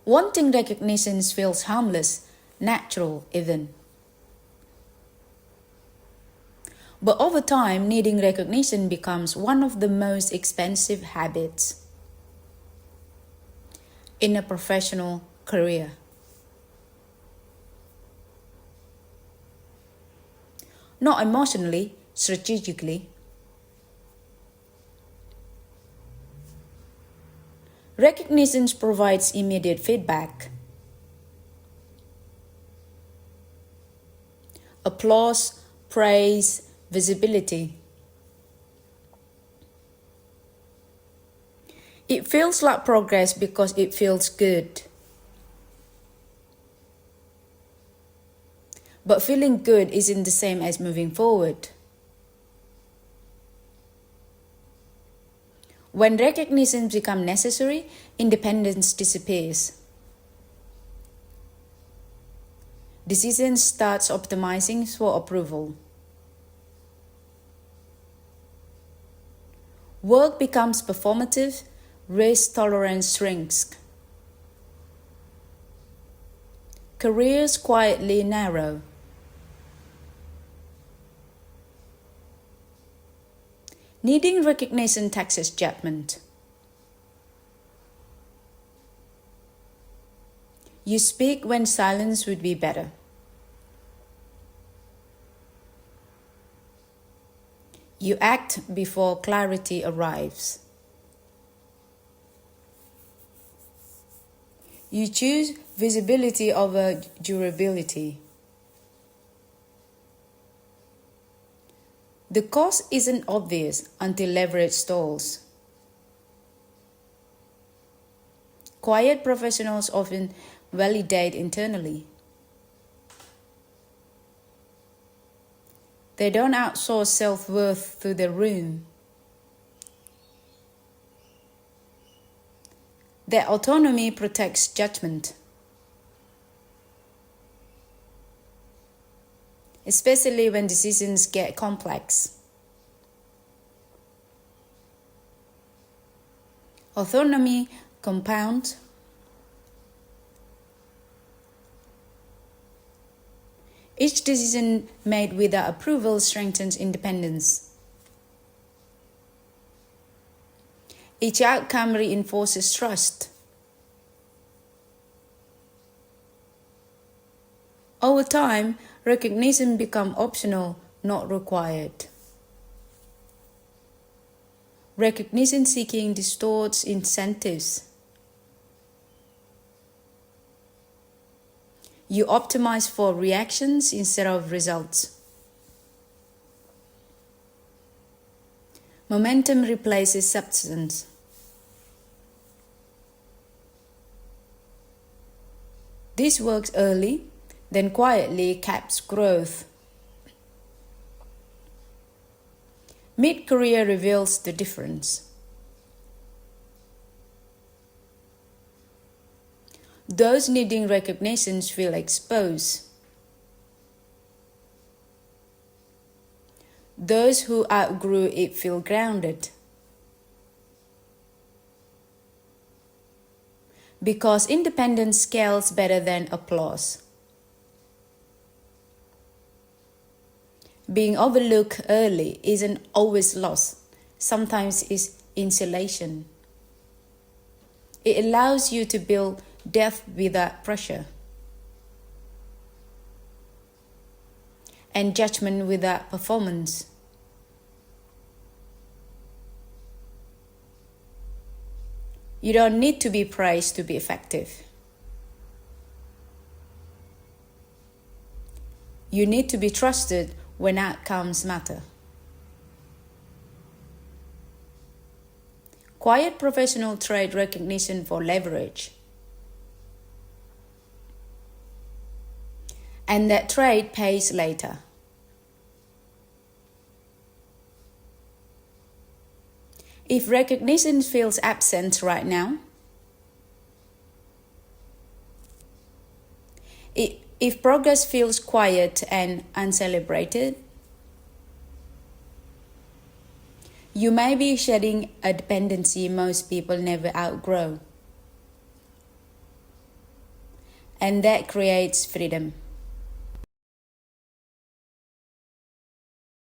Wanting recognition feels harmless, natural even. But over time, needing recognition becomes one of the most expensive habits in a professional career. Not emotionally, strategically. Recognition provides immediate feedback. Applause, praise, visibility. It feels like progress because it feels good. But feeling good isn't the same as moving forward. When recognition becomes necessary, independence disappears. Decision starts optimizing for approval. Work becomes performative, risk tolerance shrinks. Careers quietly narrow. Needing recognition taxes judgment. You speak when silence would be better. You act before clarity arrives. You choose visibility over durability. The cost isn't obvious until leverage stalls. Quiet professionals often validate internally. They don't outsource self-worth to the room. Their autonomy protects judgment, especially when decisions get complex. Autonomy compounds. Each decision made without approval strengthens independence. Each outcome reinforces trust. Over time, recognition becomes optional, not required. Recognition seeking distorts incentives. You optimize for reactions instead of results. Momentum replaces substance. This works early, then quietly caps growth. Mid-career reveals the difference. Those needing recognition feel exposed. Those who outgrew it feel grounded. Because independence scales better than applause. Being overlooked early isn't always loss. Sometimes it's insulation. It allows you to build depth without pressure. And judgment without performance. You don't need to be praised to be effective. You need to be trusted when outcomes matter. Quiet professionals trade recognition for leverage. And that trade pays later. If recognition feels absent right now, if progress feels quiet and uncelebrated, you may be shedding a dependency most people never outgrow. And that creates freedom.